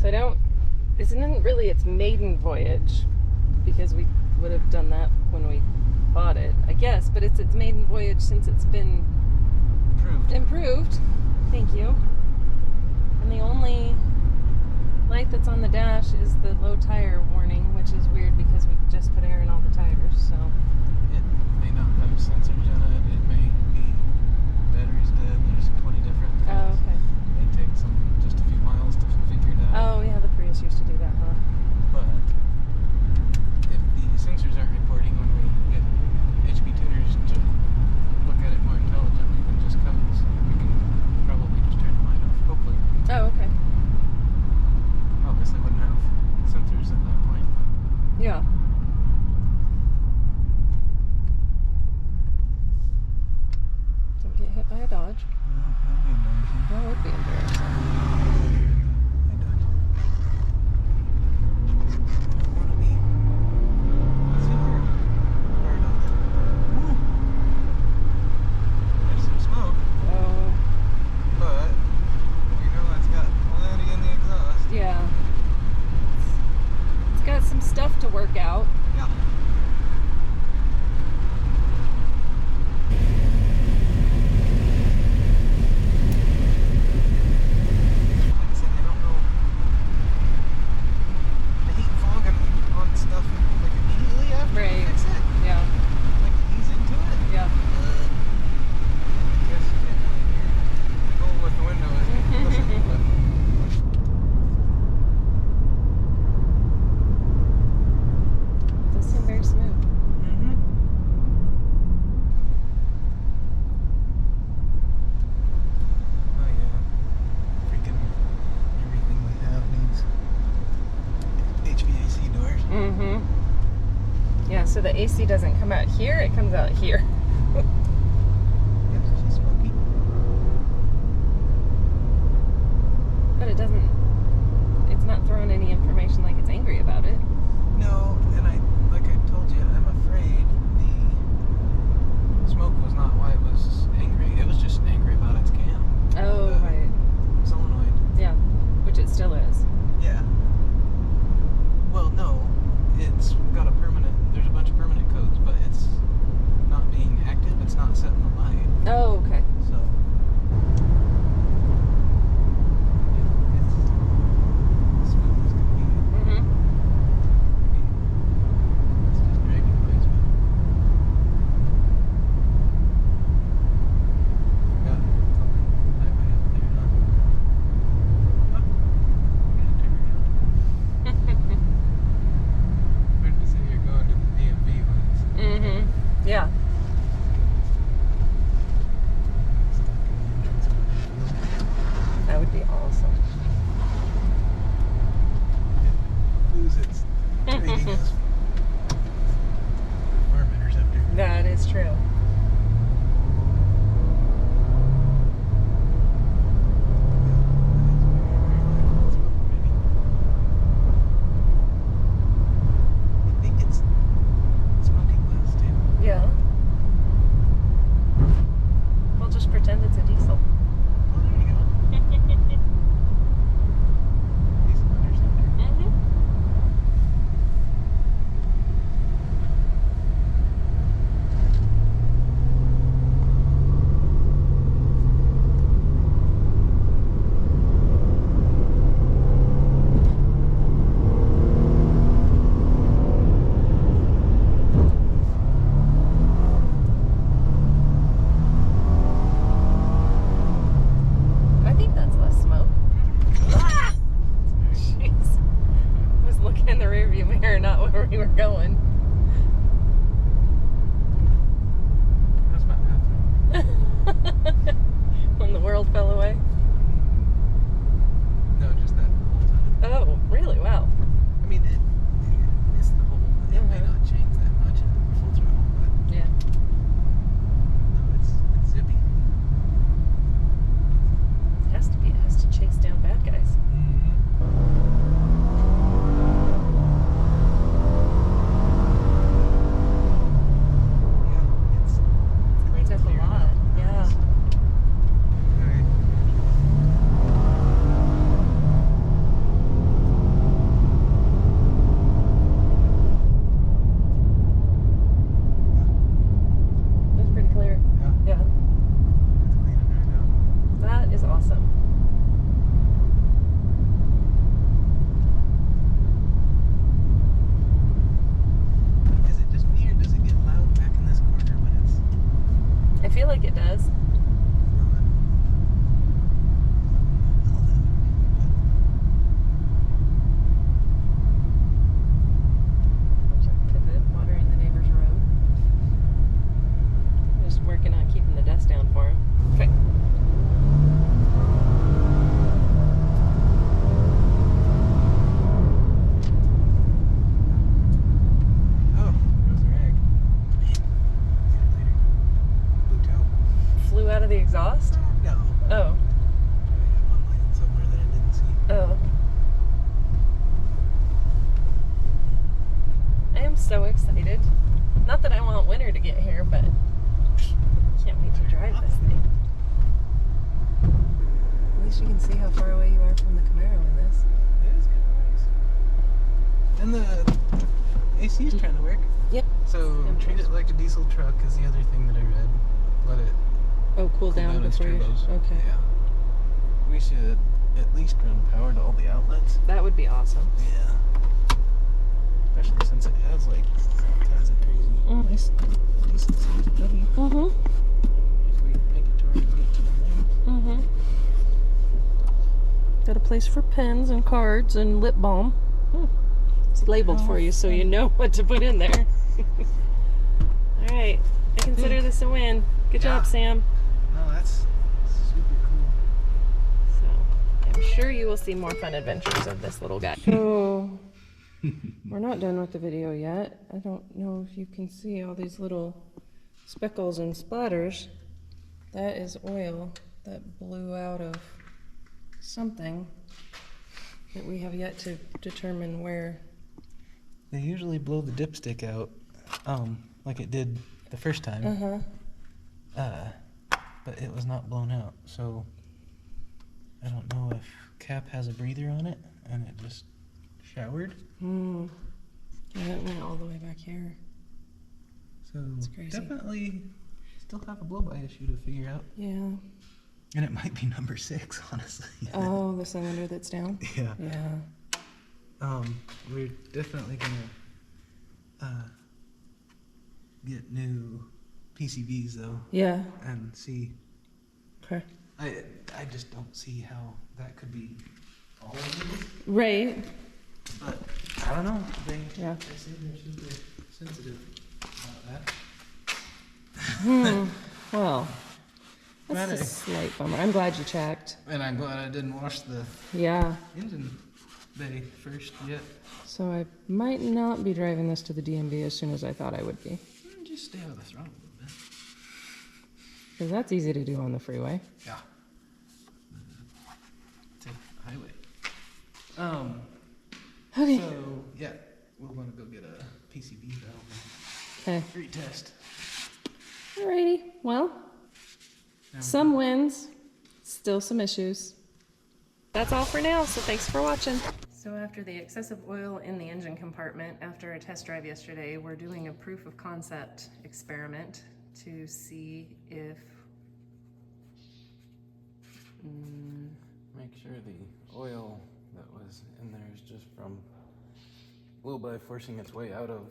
So I don't, this isn't really its maiden voyage, because we would have done that when we bought it, I guess, but it's its maiden voyage since it's been improved. Thank you. And the only light that's on the dash is the low tire warning, which is weird because we just put air in all the tires, so. It may not have sensors in it. It may be batteries dead. There's 20 different things. Oh, okay. It may take just a few miles to figure it out. Oh, yeah, the Prius used to do that, huh? But if the sensors aren't reporting when we get HP tuners to look at it more intelligently than just codes, we can probably just turn the light off, hopefully. Oh, okay. Obviously wouldn't have sensors at that point. Yeah. Don't get hit by a Dodge. That'd be embarrassing. That would be embarrassing. Hey, Dodge. I don't want to be super hard on it. Woo! There's some smoke, Oh, but we know it's got plenty in the exhaust. yeah. It's got some stuff to work out. Yeah. Like I said, I don't know. I hate fogging on stuff like immediately after Right. you fix it. Yeah, Like ease into it. yeah. I guess you can't really hear. The goal with the window is listen, but It does seem very smooth. Oh yeah. Freaking everything we have needs HVAC doors. Mm-hmm. Yeah, so the AC doesn't come out here, it comes out here. Yep, she's smoky. But it doesn't, it's not throwing any information like it's angry about it. No, and like I told you, I'm afraid the smoke was not why it was angry. It was just angry about its cam. Oh, The right. solenoid. Yeah, which it still is. Yeah. Well, no, it's got there's a bunch of permanent codes, but it's not being active. It's not setting the light. Oh, okay. So, yeah, it's smooth as can be. Mm-hmm. I mean, it's just dragging ways, but forgot something highway out there, huh? Oh, yeah, turn around. Where did we say you're going to the DMV when it's Mm-hmm. Yeah. stuck in the entrance of the field? That would be awesome. Lose its rating as farm interceptor. That is true. I think it's smoking glass too. Yeah. We'll just pretend it's a diesel. Oh, there you go. Diesel interceptor. Mm-hmm. I think that's less smoke. Ah! Jeez. I was looking in the rearview mirror, not where we were going. That's my bathroom. When the world fell away. No, just that whole time. Oh, really? Wow. I mean, it's the whole. It may not change that much at full throttle, but Yeah. no, it's zippy. It has to be. It has to chase down bad guys. Mm-hmm. like it does. There's our pivot, watering the neighbor's road. Just working on keeping the dust down for him. Okay. Oh, there's a rag. Later. Blue towel. Flew out of the exhaust? No. Oh. I have one laying somewhere that I didn't see. Oh. I am so excited. Not that I want winter to get here, but can't wait to drive this thing. At least you can see how far away you are from the Camaro in this. It is kind of nice. And the AC is trying to work. Yep. So treat it like a diesel truck is the other thing that I read. Let it Oh, cool down its before you. turbos. Okay. Yeah. We should at least run power to all the outlets. That would be awesome. Yeah. Especially since it has like all kinds of crazy, nice, decent sized W. Mm-hmm. If we make it to where we can get to them there. Mm-hmm. Got a place for pens and cards and lip balm. It's labeled for you so you know what to put in there. All right. I consider this a win. Good job, Sam. No, that's super cool. So, I'm sure you will see more fun adventures of this little guy. So, we're not done with the video yet. I don't know if you can see all these little speckles and splatters. That is oil that blew out of something that we have yet to determine where. They usually blow the dipstick out, like it did the first time. But it was not blown out, so I don't know if Cap has a breather on it and it just showered. Yeah, it went all the way back here. So crazy. definitely still have a blow-by issue to figure out. Yeah. And it might be number 6, honestly. Oh, the cylinder that's down? Yeah. Yeah. We're definitely gonna get new PCBs though. Yeah. And see. Okay. I just don't see how that could be all of it. Right. But I don't know. They say they're super sensitive about that. Well, that's Glad a slight bummer. I'm glad you checked. And I'm glad I didn't wash the Yeah. engine bay first yet. So I might not be driving this to the DMV as soon as I thought I would be. Just stay out of the throttle a little bit. Because that's easy to do on the freeway. Yeah. It's a highway. Okay. So yeah, we'll want to go get a PCB valve Okay. and retest. Alrighty. Well, some wins, still some issues. That's all for now, so thanks for watching. So after the excessive oil in the engine compartment, after a test drive yesterday, we're doing a proof of concept experiment to see if... Make sure the oil that was in there is just from blow-by forcing its way out of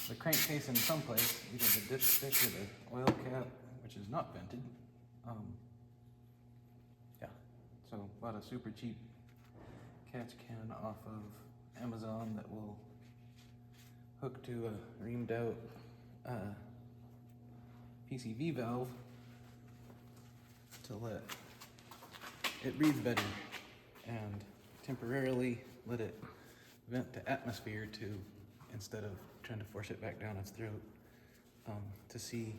the crankcase in some place, either the dipstick or the oil cap, which is not vented. Yeah, so bought a super cheap catch can off of Amazon that will hook to a reamed out PCV valve to let it breathe better and temporarily let it vent to atmosphere instead of trying to force it back down its throat, to see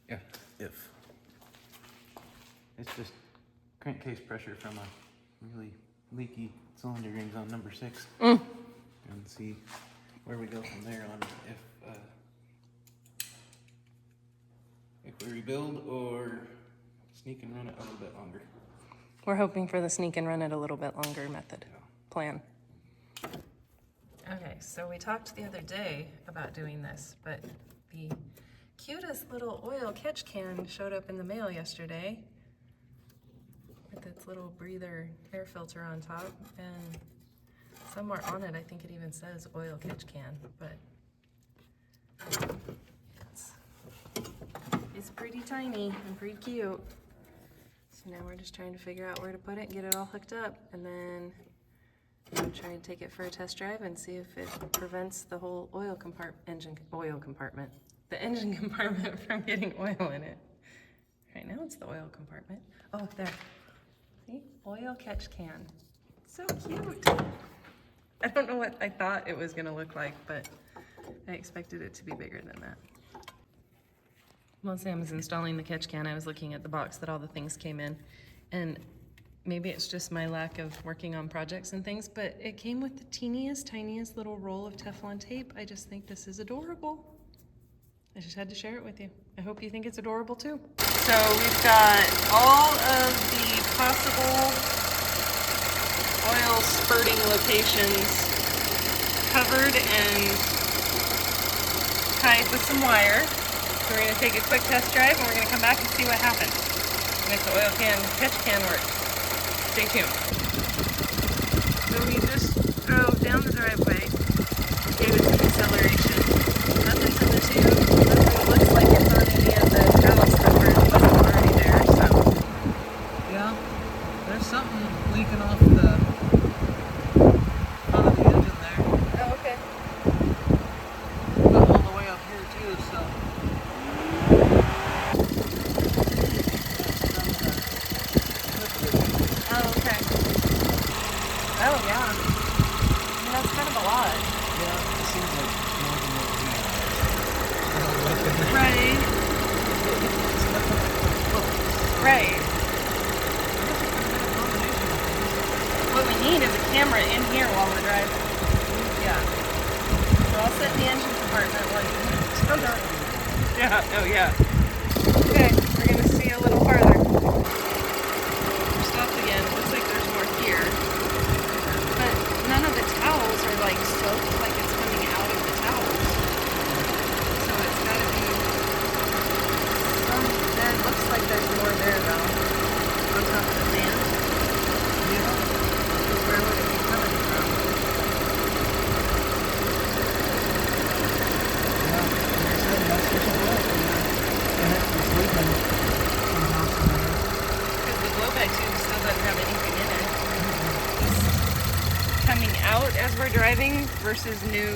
if it's just crankcase pressure from a really leaky cylinder rings on number 6, and see where we go from there on if we rebuild or sneak and run it a little bit longer. We're hoping for the sneak and run it a little bit longer method plan. Okay, so we talked the other day about doing this, but the cutest little oil catch can showed up in the mail yesterday with its little breather air filter on top, and somewhere on it I think it even says oil catch can, but it's He's pretty tiny and pretty cute. So now we're just trying to figure out where to put it and get it all hooked up. And then I'm trying to take it for a test drive and see if it prevents the whole engine compartment from getting oil in it. Right now it's the oil compartment. Oh, there. See? Oil catch can. So cute. I don't know what I thought it was gonna look like, but I expected it to be bigger than that. While Sam was installing the catch can, I was looking at the box that all the things came in, and maybe it's just my lack of working on projects and things, but it came with the teeniest, tiniest little roll of Teflon tape. I just think this is adorable. I just had to share it with you. I hope you think it's adorable too. So we've got all of the possible oil spurting locations covered and tied with some wire. So we're gonna take a quick test drive and we're gonna come back and see what happens. And if the oil catch can works. Stay tuned. So we just drove down the driveway, gave it some acceleration. Nothing's in the tube. Nothing looks like it's on any of the towels that wasn't already there. So Yeah, there's something leaking off the front of the engine there. oh, okay. But all the way up here too, so. Oh, okay. Oh, yeah. I mean, that's kind of a lot. Yeah, it seems like more than what we Right. Right. What we need is a camera in here while we're driving. Yeah. So I'll sit in the engine compartment while you go down. Yeah, oh yeah. Okay, we're gonna see a little farther. We're stopped again. It looks like there's more here. But none of the towels are like soaked like it's coming out of the towels. So it's gotta be some, there looks like there's more there though. On top of the fan. Yeah. Where would it be coming from? Yeah, like I said, that's just a hole in there. And it's leaking somehow, somewhere. Because the blowback tube still doesn't have anything in it. It's coming out as we're driving versus new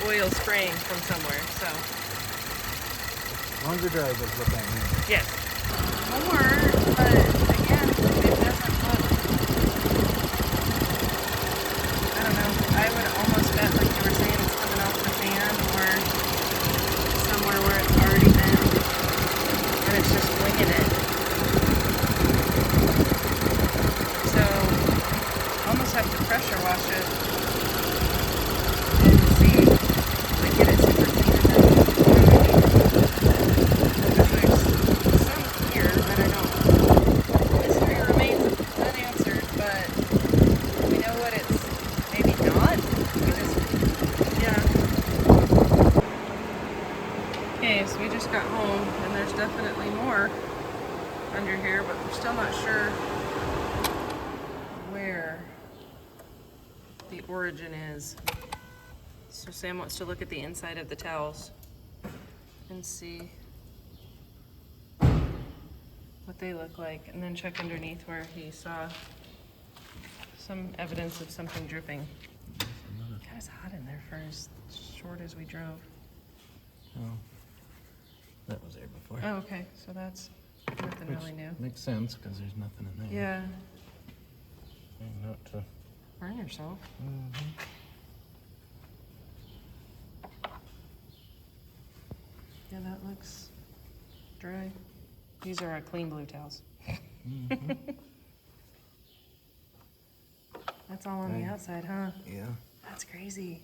oil spraying from somewhere, so. Longer drive is what that means. Yes. More, but again, it doesn't look, I don't know, I would almost bet, like you were saying, it's coming off the fan or somewhere where it's already been, and it's just winging it. So, almost have to pressure wash it and see, like get it super clean and then, there's some here, but I don't, mystery remains unanswered, but we know what it's maybe not, we just, yeah. Okay, so we just got home, and there's definitely more under here, but we're still not sure where the origin is. So Sam wants to look at the inside of the towels and see what they look like, and then check underneath where he saw some evidence of something dripping. It was hot in there for as short as we drove. Oh, that was there before. Oh, okay, so that's nothing really new. Makes sense, because there's nothing in there. Yeah, And not to... burn yourself. Yeah, that looks dry. These are our clean blue towels. That's all on the outside, huh? Yeah. That's crazy.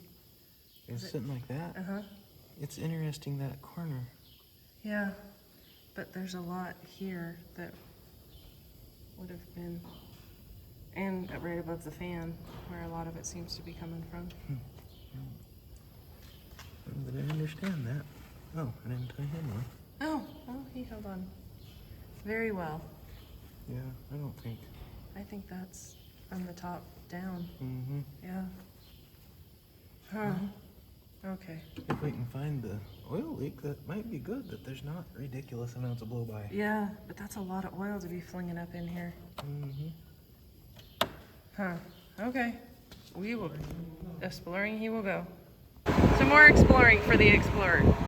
It's sitting like that. Uh-huh. It's interesting, that corner. Yeah, but there's a lot here that would have been, and right above the fan, where a lot of it seems to be coming from. But I understand that. Oh, I didn't tie him on. Oh, he held on very well. Yeah, I don't think. I think that's from the top down. Mm-hmm. Yeah. Huh. Okay. If we can find the oil leak, that might be good, that there's not ridiculous amounts of blow-by. Yeah, but that's a lot of oil to be flinging up in here. Mm-hmm. Huh. Okay. We will. Exploring he will go. Some more exploring for the explorer.